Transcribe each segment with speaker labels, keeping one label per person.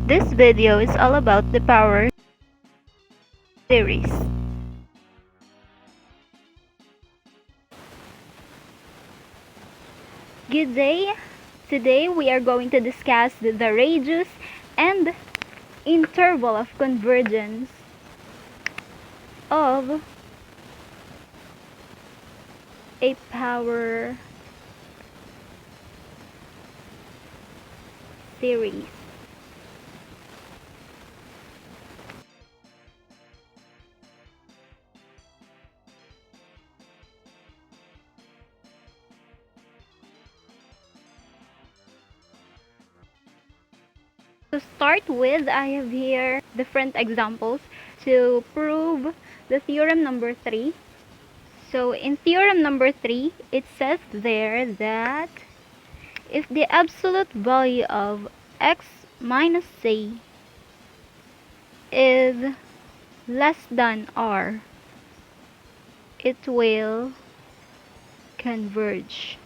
Speaker 1: This video is all about the power series. Good day! Today we are going to discuss the radius and interval of convergence of a power series. To start with, I have here different examples to prove the theorem number 3. So in theorem number 3, it says there that if the absolute value of x minus c is less than r, it will converge.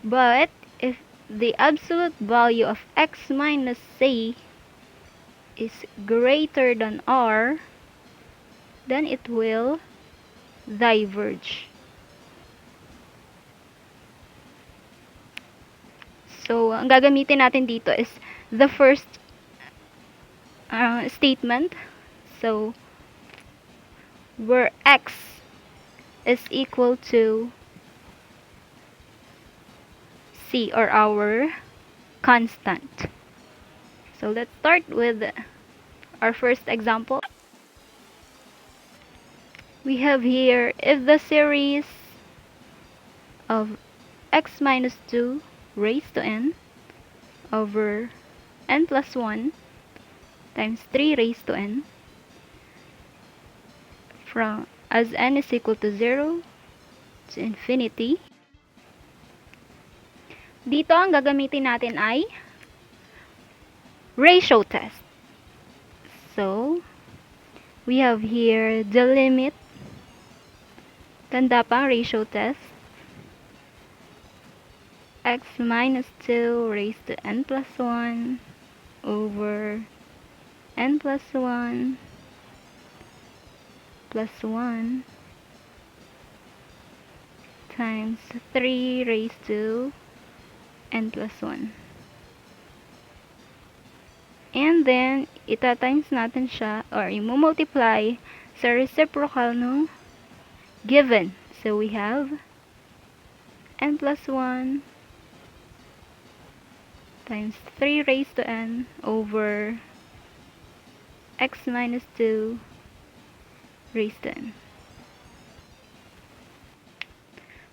Speaker 1: But if the absolute value of x minus c is greater than r, then it will diverge. So, ang gagamitin natin dito is the first statement. So, where x is equal to c, or our constant. So, let's start with our first example. We have here, if the series of x minus 2 raised to n over n plus 1 times 3 raised to n from as n is equal to 0 to infinity. Dito ang gagamitin natin ay ratio test. So, we have here the limit. Tanda pa ang ratio test. X minus 2 raised to n plus 1 over n plus 1 plus 1 times 3 raised to n plus 1. And then, ita-times natin siya, or i-multiply sa reciprocal ng given. So, we have n plus 1 times 3 raised to n over x minus 2 raised to n.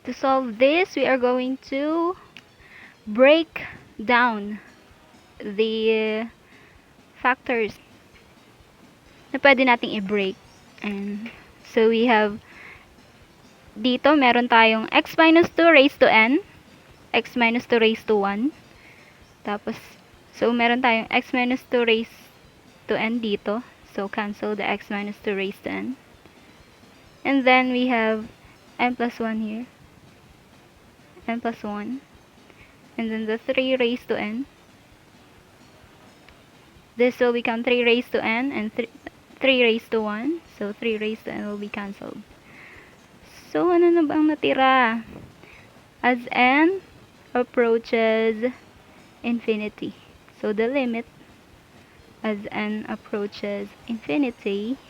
Speaker 1: To solve this, we are going to break down the factors na pwede nating i-break. And so we have dito, meron tayong x minus 2 raised to n, x minus 2 raised to 1. Tapos, so meron tayong x minus 2 raised to n dito. So, cancel the x minus 2 raised to n. And then we have n plus 1 here. N plus 1. And then the 3 raised to n. This will become 3 raised to n and 3 raised to 1. So, 3 raised to n will be cancelled. So, ano na ba ang natira? As n approaches infinity. So, the limit as n approaches infinity,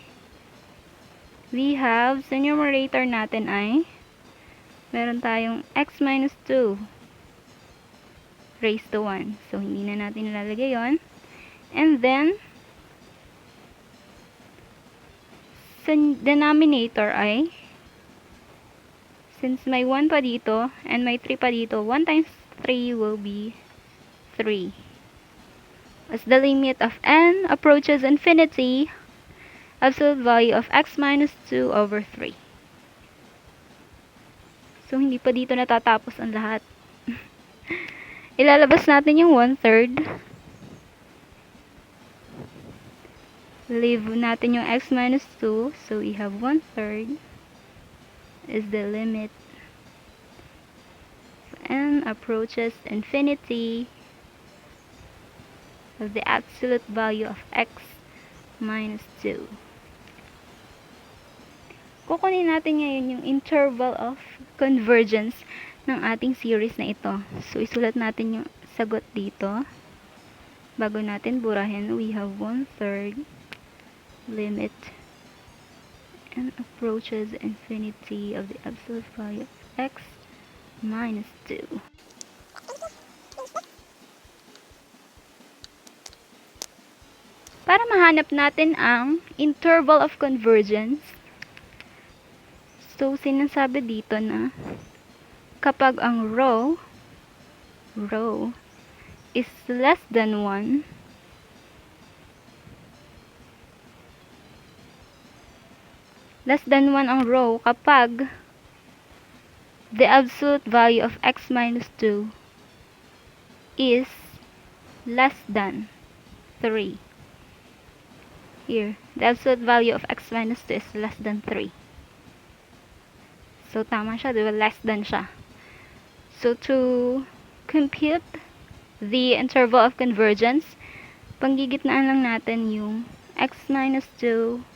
Speaker 1: we have, sa numerator natin ay, meron tayong x minus 2 raised to 1. So, hindi na natin nilalagay yon. And then, sa denominator ay, since may 1 pa dito, and may 3 pa dito, 1 times 3 will be 3. As the limit of n approaches infinity, absolute value of x minus 2 over 3. So, hindi pa dito natatapos ang lahat. Ilalabas natin yung 1/3. Leave natin yung x minus 2. So, we have 1/3 is the limit of n approaches infinity of the absolute value of x minus 2. Kukunin natin ngayon yung interval of convergence ng ating series na ito. So, isulat natin yung sagot dito. Bago natin burahin, we have 1/3 limit n approaches infinity of the absolute value of x minus 2. Para mahanap natin ang interval of convergence, so sinasabi dito na kapag ang row is less than 1, ang row kapag the absolute value of x minus 2 is less than 3. Here, the absolute value of x minus 2 is less than 3. So, tama siya, diba? Less than siya. So, to compute the interval of convergence, panggigitnaan lang natin yung x minus 2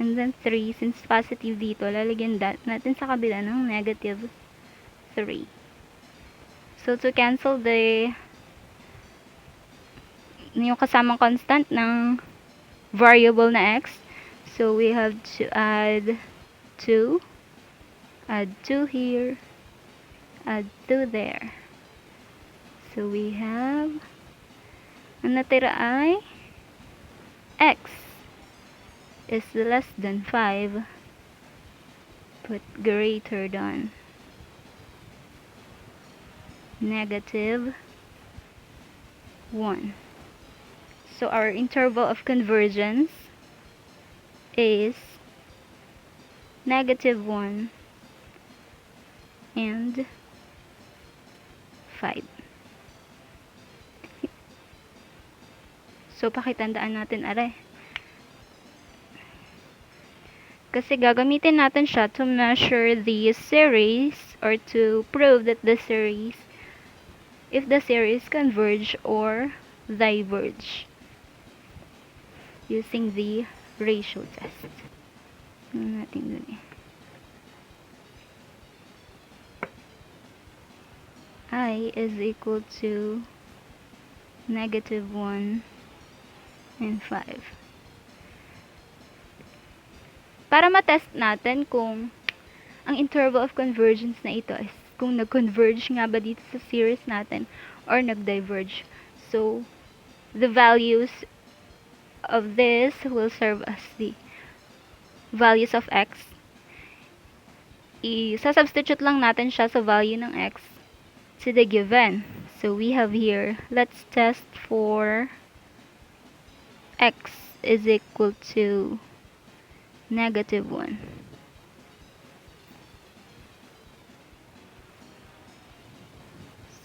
Speaker 1: and then 3. Since positive dito, lalagyan natin sa kabila ng negative 3. So, to cancel yung kasamang constant ng variable na x, so we have to add 2 here, add 2 there. So we have, ang natira ay x is less than 5 but greater than negative 1. So our interval of convergence is negative 1 and 5. So pakitandaan natin are. Kasi gagamitin natin siya to measure the series or to prove that the series, if the series converge or diverge using the ratio test. Ano natin dun eh. I is equal to negative 1 and 5. Para matest natin kung ang interval of convergence na ito is kung nag-converge nga ba dito sa series natin or nag-diverge. So, the values of this will serve as the values of x. Isa-substitute lang natin siya sa value ng x to the given. So, we have here, let's test for x is equal to negative 1.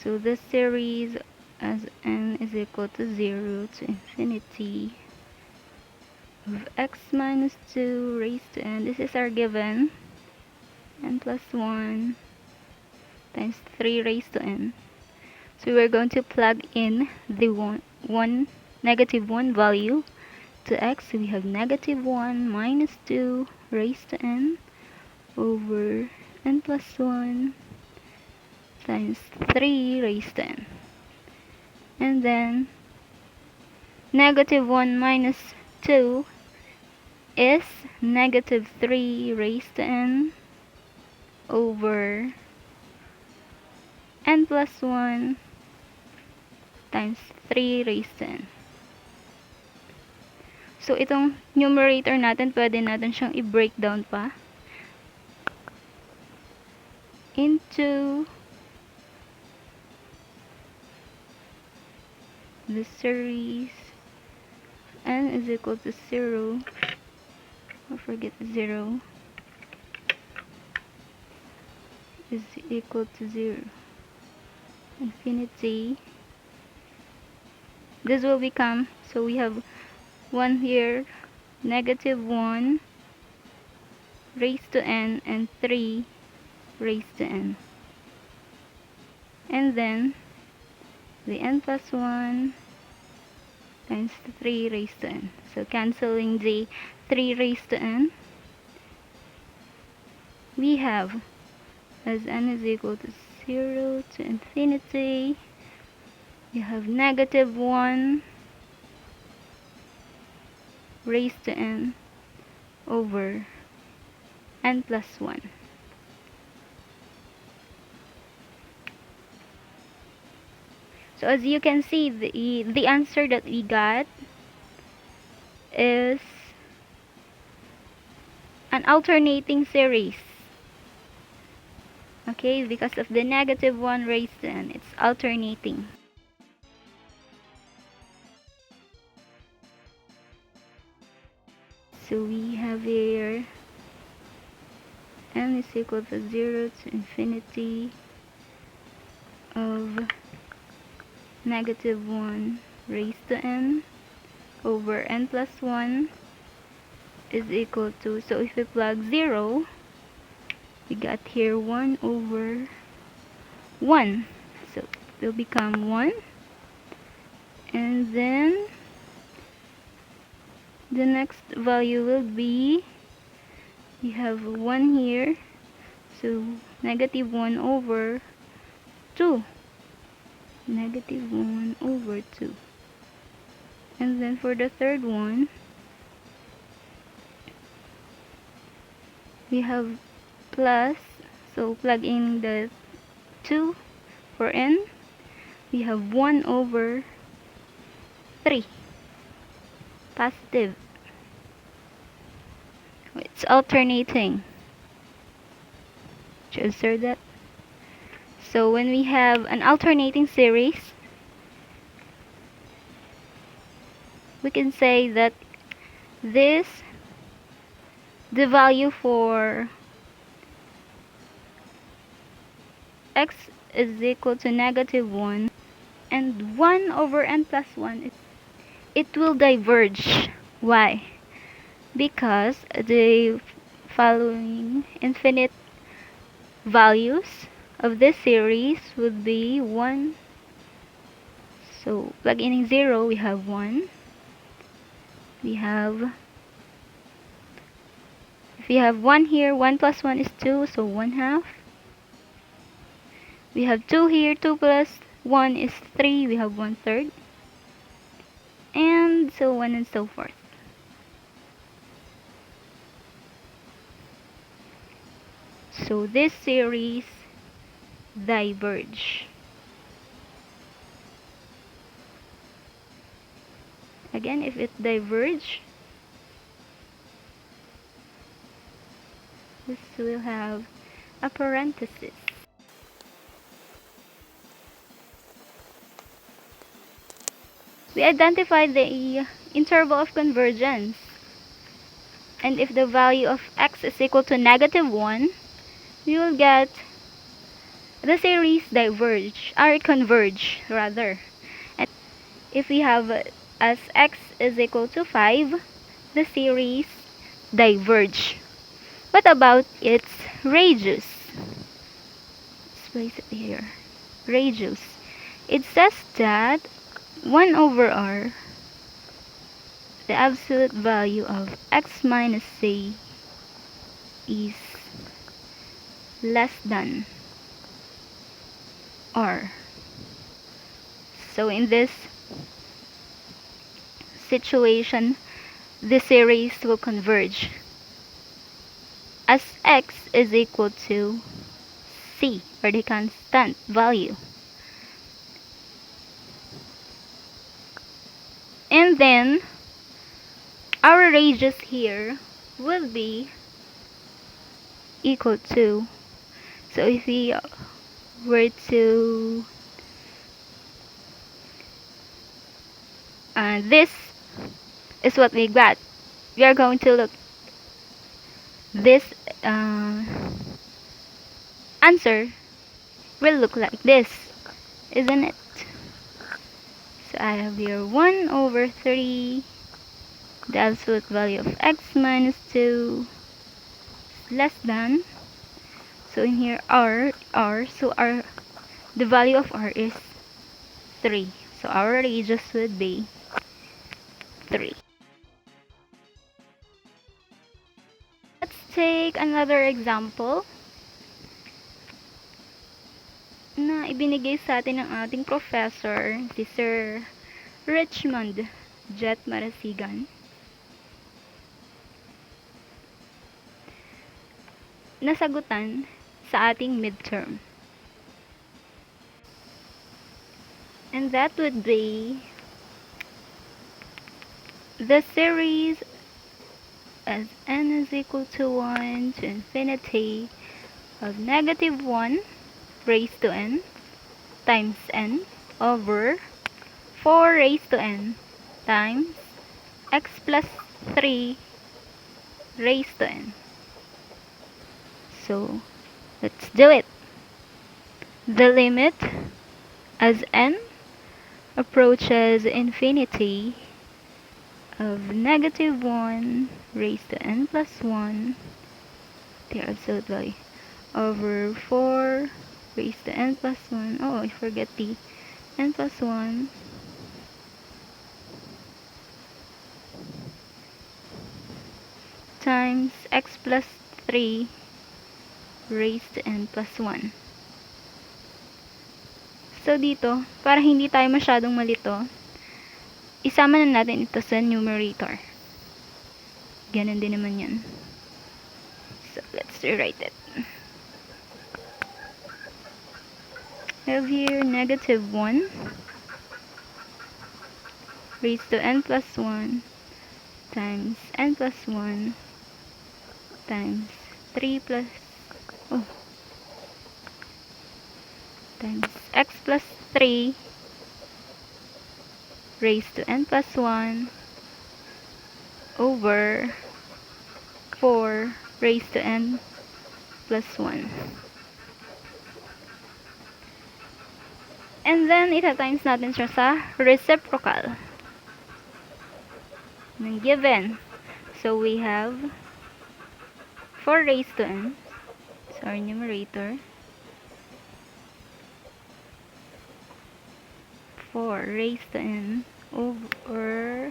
Speaker 1: So, this series as n is equal to 0 to infinity of x minus 2 raised to n. This is our given. N plus 1 times 3 raised to n. So we're going to plug in the negative 1 value to x. So we have negative 1 minus 2 raised to n over n plus 1 times 3 raised to n. And then negative 1 minus 2 is negative 3 raised to n over n plus 1 times 3 raised to n. So, itong numerator natin, pwede natin siyang i-break down pa into the series n is equal to 0, or forget 0, is equal to 0. Infinity. This will become, so we have 1 here, negative 1 raised to n, and 3 raised to n. and then the n plus 1 times the 3 raised to n. So canceling the 3 raised to n, we have as n is equal to 0 to infinity, you have negative 1 raised to n over n plus 1. So as you can see, the answer that we got is an alternating series. Okay, because of the negative 1 raised to n, it's alternating. So we have here n is equal to 0 to infinity of negative 1 raised to n over n plus 1 is equal to, so if we plug 0, we got here 1 over 1. So it will become 1. And then the next value will be, we have 1 here, so negative 1 over 2. Negative 1 over 2. And then for the third one, we have plus, so plug in the 2 for n, we have 1 over 3. Positive. It's alternating. Did you observe that? So when we have an alternating series, we can say that this, the value for x is equal to negative 1 and 1 over n plus 1, it will diverge. Why? Because the following infinite values of this series would be 1. So plug in 0, we have 1. We have, if we have 1 here, 1 plus 1 is 2, so 1 half. We have 2 here, 2 plus 1 is 3, we have 1/3. And so on and so forth. So this series diverge. Again, if it diverge, this will have a parenthesis. We identified the interval of convergence. And if the value of x is equal to negative 1, we will get the series diverge, or converge rather. And if we have as x is equal to 5, the series diverge. What about its radius? Let's place it here. Radius. It says that 1 over r, the absolute value of x minus c, is less than r. So in this situation, the series will converge as x is equal to c, or the constant value. And then our radius here will be equal to, so if we were to this is what we got. We are going to look this answer will look like this, isn't it? So I have here 1 over 3, the absolute value of x minus 2 is less than, so in here r, so our The value of r is 3. So our radius would be 3. Let's take another example na ibinigay sa atin ng ating professor, si Sir Richmond Jet Marasigan. Nasagutan sa ating midterm. And that would be the series as n is equal to 1 to infinity of negative 1 raised to n times n over 4 raised to n times x plus 3 raised to n. So, let's do it. The limit as n approaches infinity of negative 1 raised to n plus 1, the absolute value, over 4 raised to n plus 1, oh, I forget the n plus 1, times x plus 3 raised to n plus 1. So, dito, para hindi tayo masyadong malito, isama na natin ito sa numerator. Ganun din naman yan. So, let's rewrite it. We have here negative 1 raised to n plus 1 times n plus 1 times 3 plus times x plus 3 raised to n plus 1 over 4 raised to n plus 1. And then, ita-times natin siya sa reciprocal ng given. So, we have 4 raised to n. So, our numerator. 4 raised to n over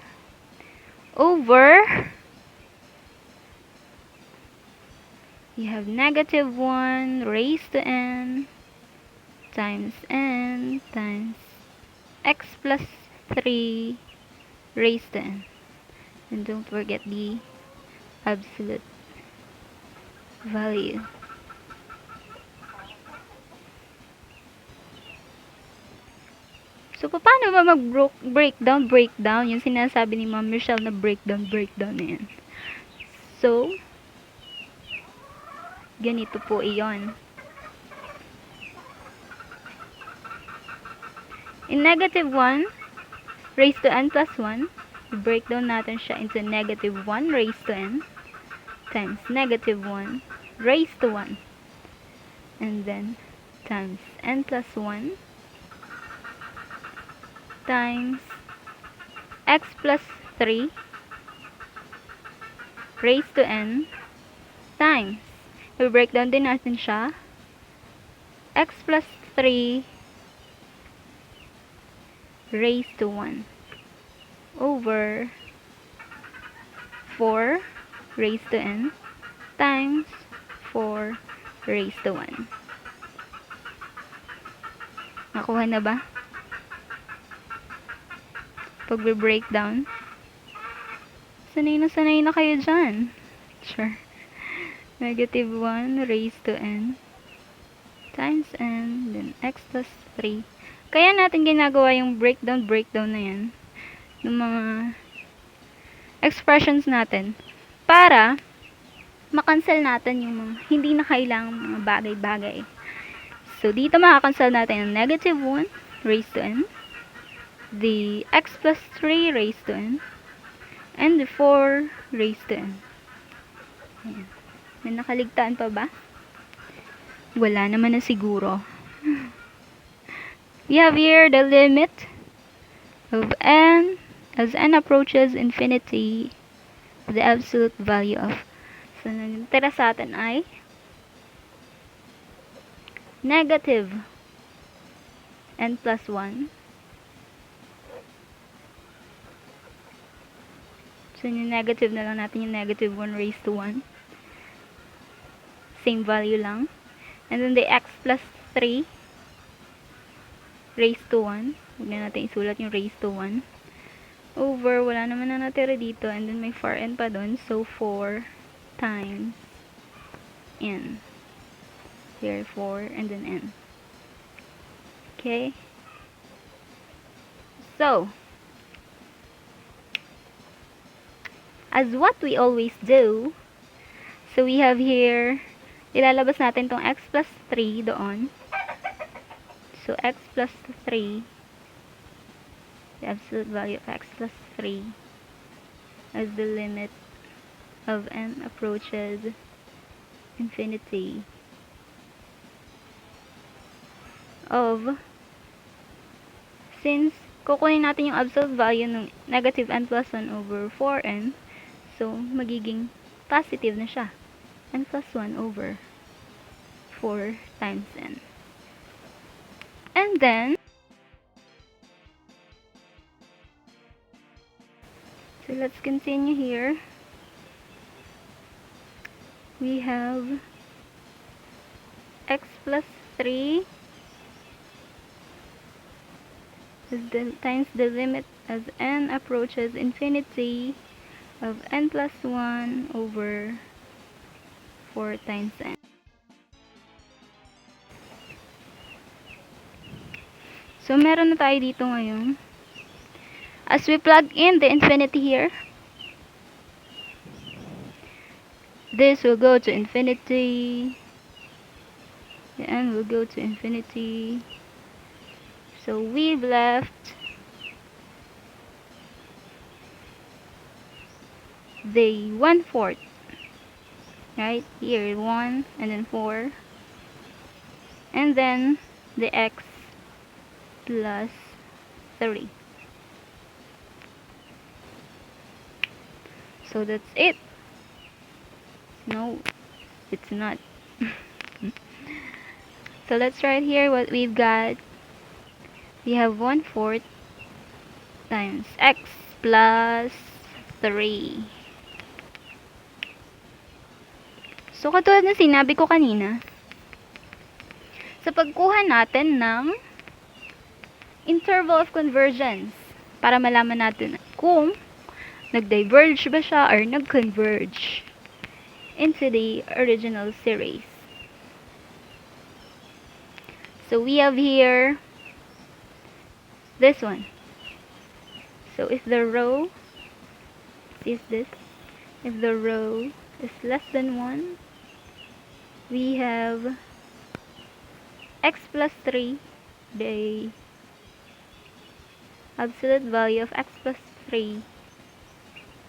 Speaker 1: you have negative 1 raised to n times x plus 3 raised to n. And don't forget the absolute value. So, paano ba breakdown? Yung sinasabi ni Ma'am Michelle na breakdown na yan. So, ganito po iyon. In negative 1 raised to n plus 1, breakdown natin siya into negative 1 raised to n times negative 1 raised to 1. And then, times n plus 1 times x plus 3 raised to n times, i-breakdown din natin siya, x plus 3 raised to 1 over 4 raised to n times 4 raised to 1. Nakuha na ba? Pag-breakdown. Sanay na kayo dyan. Sure. Negative 1 raised to n times n, then x plus 3. Kaya natin ginagawa yung breakdown na yan ng mga expressions natin para makancel natin yung mga hindi na kailangang mga bagay-bagay. So, dito makakancel natin yung negative 1 raised to n, the x plus 3 raised to n, and the 4 raised to n. Ayan. May nakaligtaan pa ba? Wala naman na siguro. We have here the limit of n as n approaches infinity, the absolute value of. So, natira sa atin ay negative n plus 1. So, yung negative na lang natin yung negative 1 raised to 1. Same value lang. And then the x plus 3 raised to 1. Huwag na natin isulat yung raised to 1. Over, wala naman na natira dito. And then may 4n pa dun. So, 4 times n. Here, 4 and then n. Okay? So, as what we always do, so we have here, ilalabas natin tong x plus 3 doon. So, x plus 3, the absolute value of x plus 3 as the limit of n approaches infinity of, since kukunin natin yung absolute value ng negative n plus 1 over 4n, so, magiging positive na siya. N plus 1 over 4 times n. And then, so let's continue here. We have x plus 3 times the limit as n approaches infinity of n plus 1 over 4 times n. So, meron na tayo dito ngayon. As we plug in the infinity here, this will go to infinity. The n will go to infinity. So, we've left the 1/4. Right? Here, 1 and then 4. And then, the x plus 3. So, that's it. No, it's not. So, let's write here what we've got. We have 1/4 times x plus 3. So, katulad na sinabi ko kanina, sa pagkuha natin ng interval of convergence, para malaman natin kung nag-diverge ba siya or nag-converge into the original series. So, we have here this one. So, if the row is this, if the row is less than 1, we have x plus 3, the absolute value of x plus 3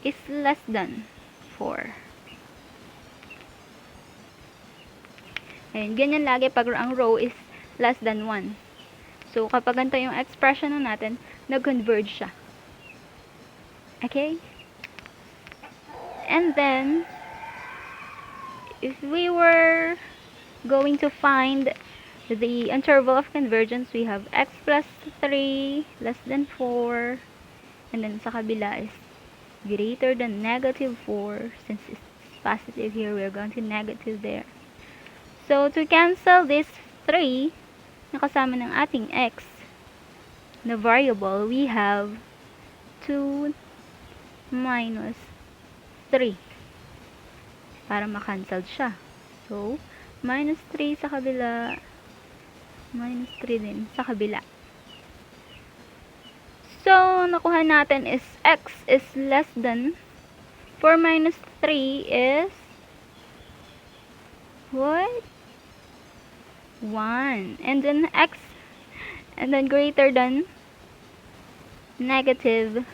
Speaker 1: is less than 4. And ganyan lagi pag ang row is less than 1. So, kapag ganito yung expression na natin, nag-converge siya. Okay? And then, if we were going to find the interval of convergence, we have x plus 3 less than 4, and then sa kabila is greater than negative 4. Since it's positive here, we're going to negative there. So, to cancel this 3 na kasama ng ating x na variable, we have 2 minus 3 para makancel siya. So, minus 3 sa kabila, minus 3 din sa kabila. So, nakuha natin is x is less than 4 minus 3 is what? 1. And then x, and then greater than negative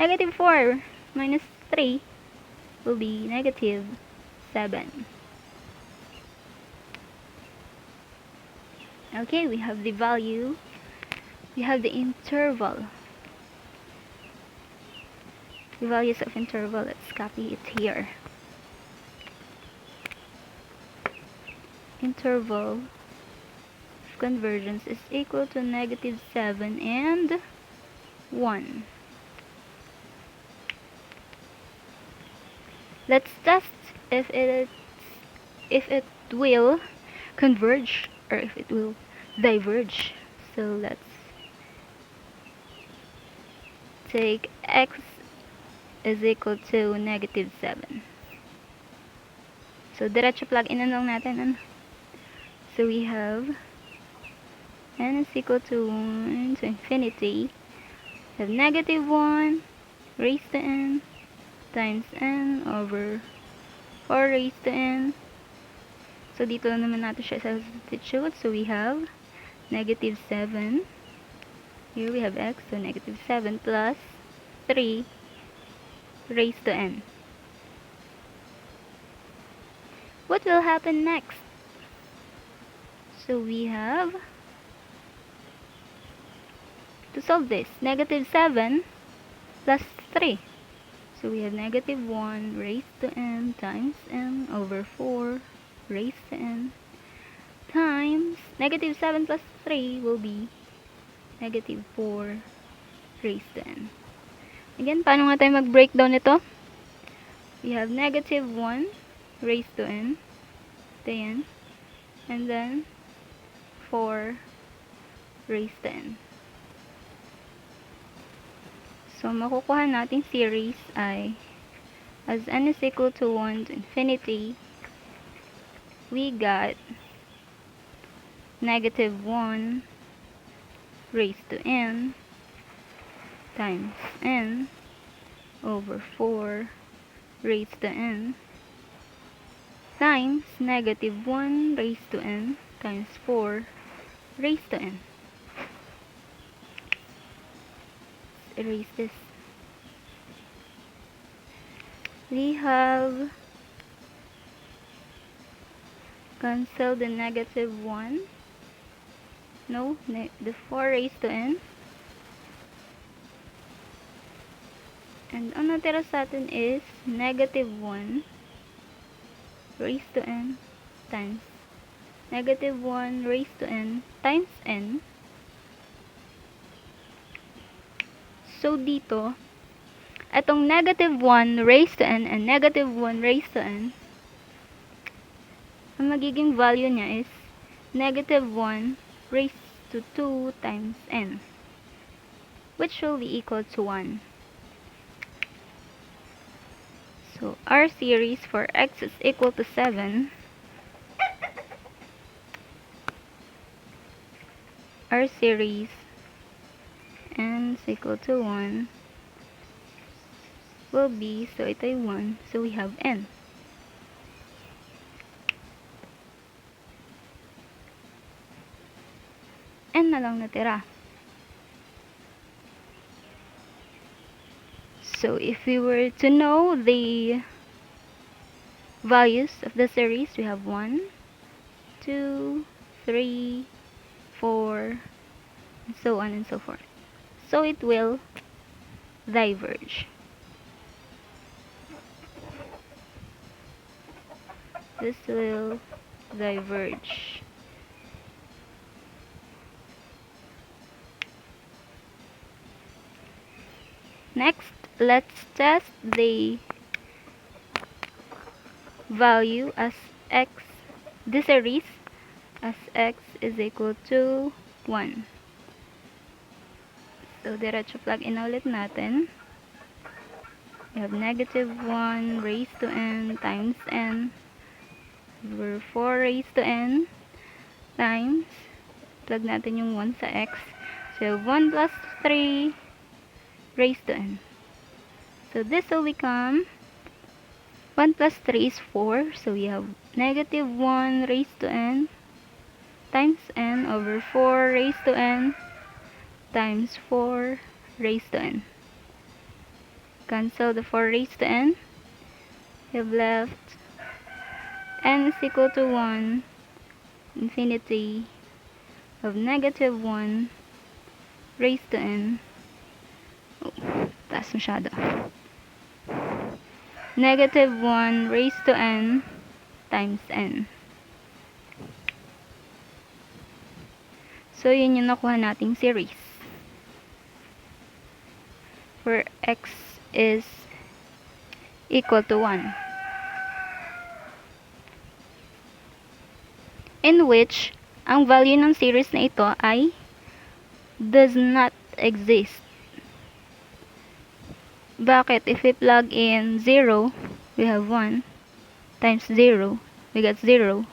Speaker 1: 4 minus 3 will be negative 7. Okay, we have the value. We have the interval. The values of interval, let's copy it here. Interval of convergence is equal to negative 7 and 1. Let's test if it will converge or if it will diverge. So let's take x is equal to negative 7. So diretso plug in na lang natin. Ano? So we have n is equal to 1 to infinity. We have negative 1 raised to n times n over 4 raised to n. So dito lang naman natin siya substitute. So we have negative 7. Here we have x, so negative 7 plus 3 raised to n. What will happen next? So we have to solve this. Negative 7 plus 3. So we have negative 1 raised to n times n over 4 raised to n times negative 7 plus 3 will be negative 4 raised to n. Again, paano nga tayo mag-breakdown nito? We have negative 1 raised to n, and then 4 raised to n. So, makukuha natin series ay as n is equal to 1 to infinity, we got negative 1 raised to n times n over 4 raised to n times negative 1 raised to n times 4 raised to n. Let's erase this. We have cancel the negative 1. No, the 4 raised to n. And ang natira sa atin is negative 1 raised to n times negative 1 raised to n times n. So, dito, itong negative 1 raised to n and negative 1 raised to n, ang magiging value niya is negative 1 raised to 2 times n, which will be equal to 1. So, our series for x is equal to 7. Our series n is equal to 1 will be, so ito ay 1, so we have n. N na lang natira. So, if we were to know the values of the series, we have 1, 2, 3, 4, and so on and so forth. So, it will diverge. This will diverge. Next, let's test the value as x, the series as x is equal to 1. So, diretso plug in ulit natin. We have negative 1 raised to n times n over 4 raised to n times, plug natin yung 1 sa x. So, 1 plus 3 raised to n. So, this will become 1 plus 3 is 4. So, we have negative 1 raised to n times n over 4 raised to n times 4 raised to n. Cancel the 4 raised to n. We have left n is equal to 1 infinity of negative 1 raised to n. Oh, taas masyado. Negative 1 raised to n times n. So, yun yung nakuha nating series. Where x is equal to 1. In which, ang value ng series na ito ay does not exist. Bakit? If we plug in 0, we have 1 times 0, we get 0.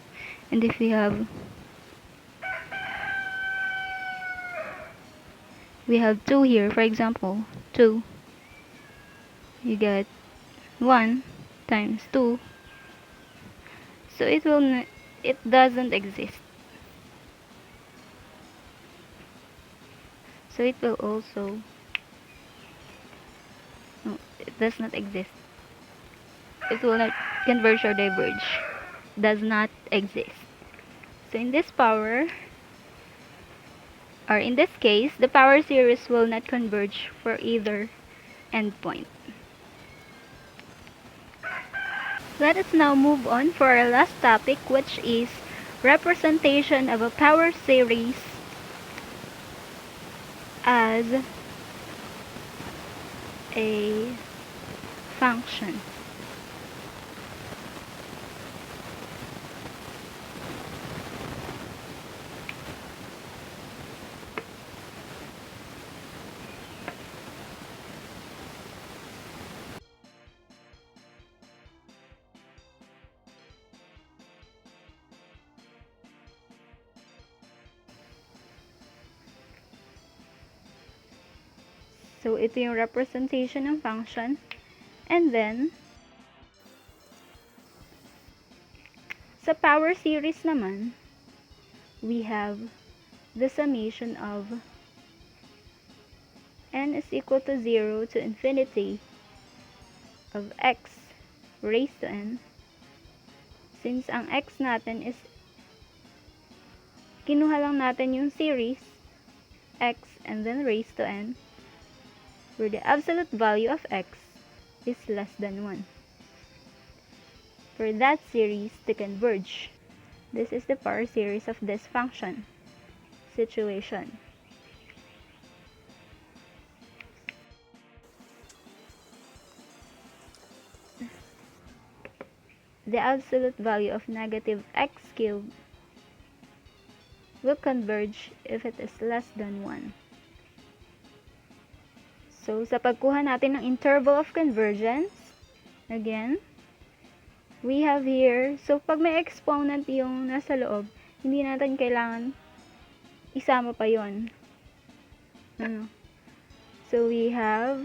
Speaker 1: And if we have 2 here, for example, 2, you get 1 times 2. So it doesn't exist. So it will also, no, it does not exist. It will not converge or diverge. Does not exist. So in this power, or in this case, the power series will not converge for either endpoint. Let us now move on for our last topic, which is representation of a power series as a function. So, ito yung representation ng function. And then, sa power series naman, we have the summation of n is equal to 0 to infinity of x raised to n. Since ang x natin is, kinuha lang natin yung series, x and then raised to n, where the absolute value of x is less than 1. For that series to converge, this is the power series of this function situation. The absolute value of negative x cubed will converge if it is less than 1. So, sa pagkuha natin ng interval of convergence, again, we have here, so pag may exponent yung nasa loob, hindi natin kailangan isama pa yon. So, we have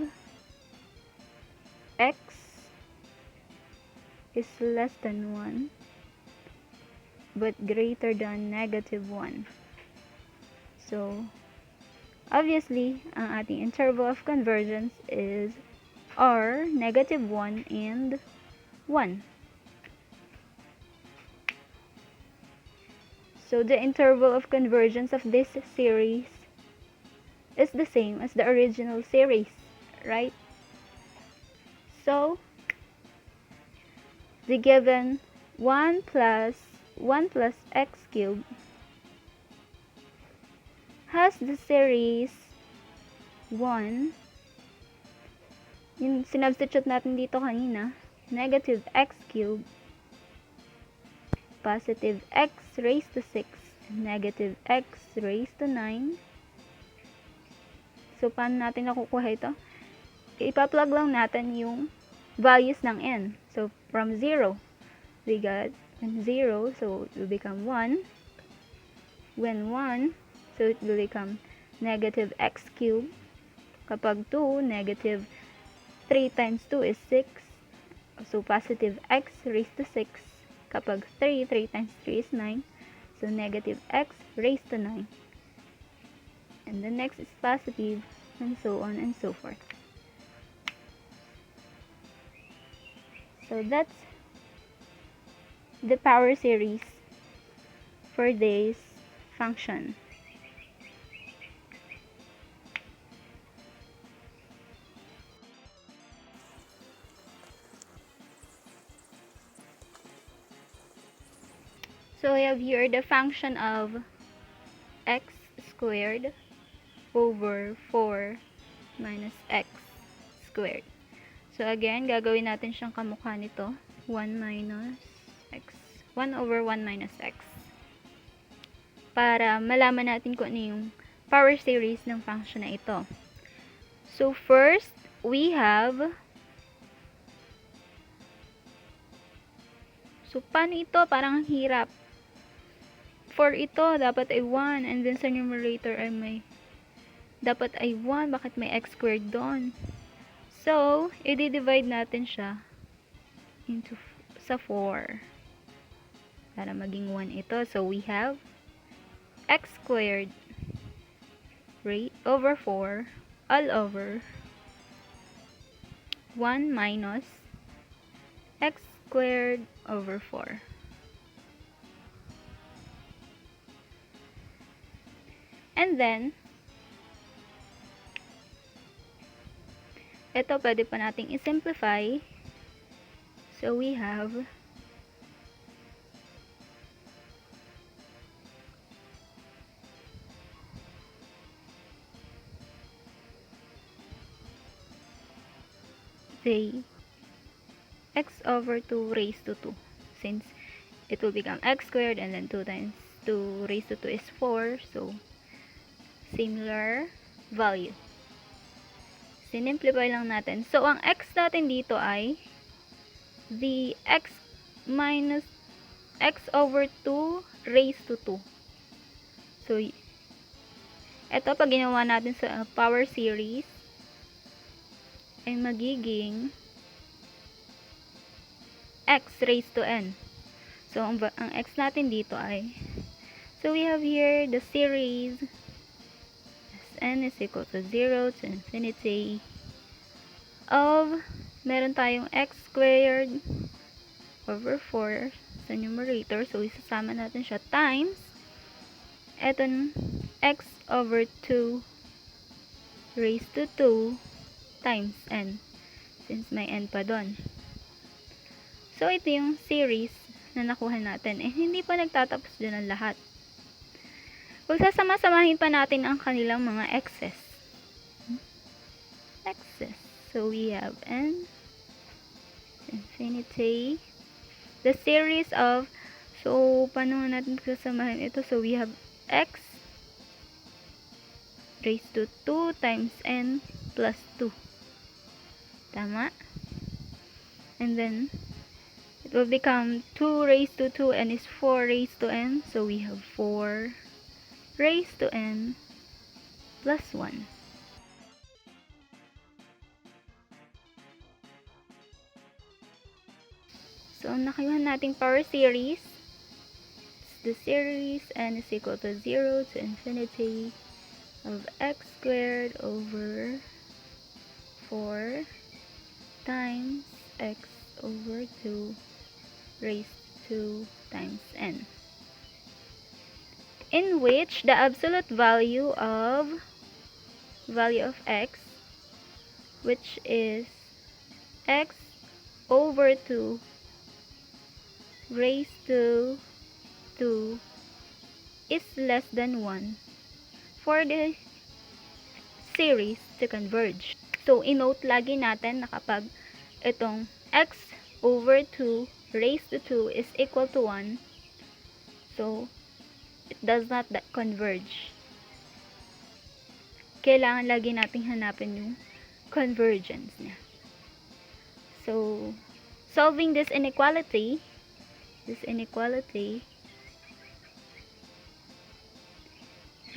Speaker 1: x is less than 1 but greater than negative 1. So, obviously, ang ating interval of convergence is r, negative 1, and 1. So, the interval of convergence of this series is the same as the original series, right? So, the given 1 plus x cubed has the series 1, yung sinubstitute natin dito kanina, negative x cubed, positive x raised to 6, negative x raised to 9. So, paano natin nakukuha ito? Ipa-plug lang natin yung values ng n. So, from 0, we got 0, so it will become 1. When 1, so it will become negative x cubed. Kapag 2, negative 3 times 2 is 6. So, positive x raised to 6. Kapag 3 times 3 is 9. So, negative x raised to 9. And the next is positive, and so on and so forth. So, that's the power series for this function. So, we have here the function of x squared over 4 minus x squared. So again, gagawin natin siyang kamukha nito. 1 minus x. 1 over 1 minus x. Para malaman natin kung ano yung power series ng function na ito. So first, we have, so paano ito? Parang hirap. For ito, dapat ay 1, and then sa numerator ay dapat ay 1. Bakit may x squared doon? So, i-divide natin siya sa 4. Para maging 1 ito. So, we have x squared over 4 all over 1 minus x squared over 4. And then, ito pwede pa nating i-simplify. So, we have the x over 2 raised to 2. Since it will become x squared and then 2 times 2 raised to 2 is 4. So, similar value. Sinimplify lang natin. So, ang x natin dito ay the x minus x over 2 raised to 2. So, ito pag ginawa natin sa power series ay magiging x raised to n. So, ang x natin dito ay, so we have here the series n is equal to 0 to infinity of, meron tayong x squared over 4 sa numerator. So, isasama natin siya times etong x over 2 raised to 2 times n. Since may n pa doon. So, ito yung series na nakuha natin. Hindi pa nagtatapos dyan ang lahat. Pagsasama-samahin pa natin ang kanilang mga x's. So, we have n infinity. The series of, so, paano natin pagsasamahin ito? So, we have x raised to 2 times n plus 2. Tama? And then, it will become 2 raised to 2 n is 4 raised to n. So, we have 4 raised to n plus 1. So, ang nakayuhan nating power series, the series n is equal to 0 to infinity of x squared over 4 times x over 2 raised to times n, in which the absolute value of x, which is x over 2 raised to 2 is less than 1 for the series to converge. So, inote lagi natin na kapag itong x over 2 raised to 2 is equal to 1, so, it does not converge. Kailangan lagi nating hanapin yung convergence niya. So, solving this inequality,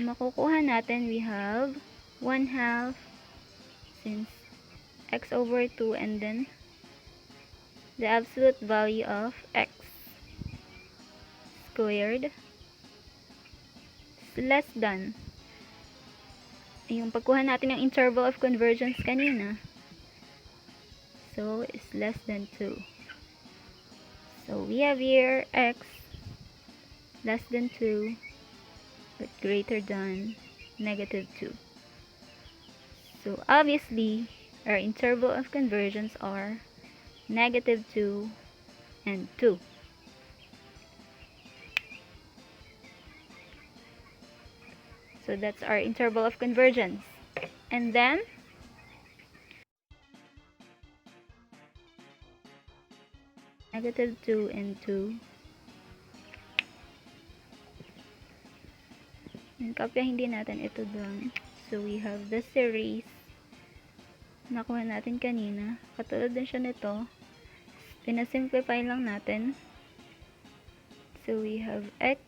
Speaker 1: makukuha natin, we have 1/2 since x over 2 and then the absolute value of x squared is less than yung pagkuha natin ng interval of convergence kanina. So, is less than 2. So, we have here x less than 2 but greater than negative 2. So, obviously, our interval of convergence are negative 2 and 2. So that's our interval of convergence. And then, -2 and 2. And kopyahin din natin ito doon. So we have the series nakuha natin kanina. Katulad din siya nito. Pinasimplify lang natin. So we have x.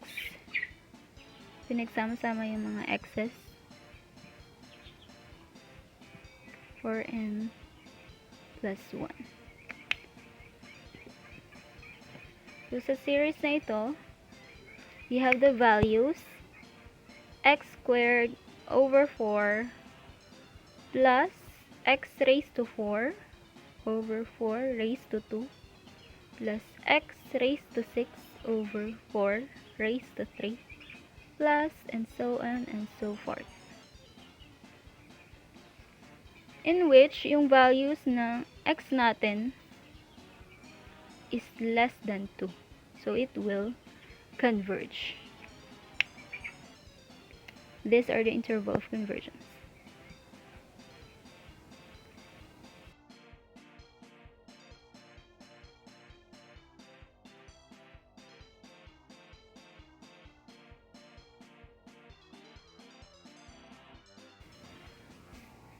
Speaker 1: Pinagsama-sama yung mga x's. 4n plus 1. So sa series na ito, we have the values x squared over 4 plus x raised to 4 over 4 raised to 2 plus x raised to 6 over 4 raised to 3 plus and so on and so forth. In which yung values ng x natin is less than 2. So it will converge. These are the interval of convergence.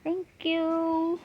Speaker 1: Thank you.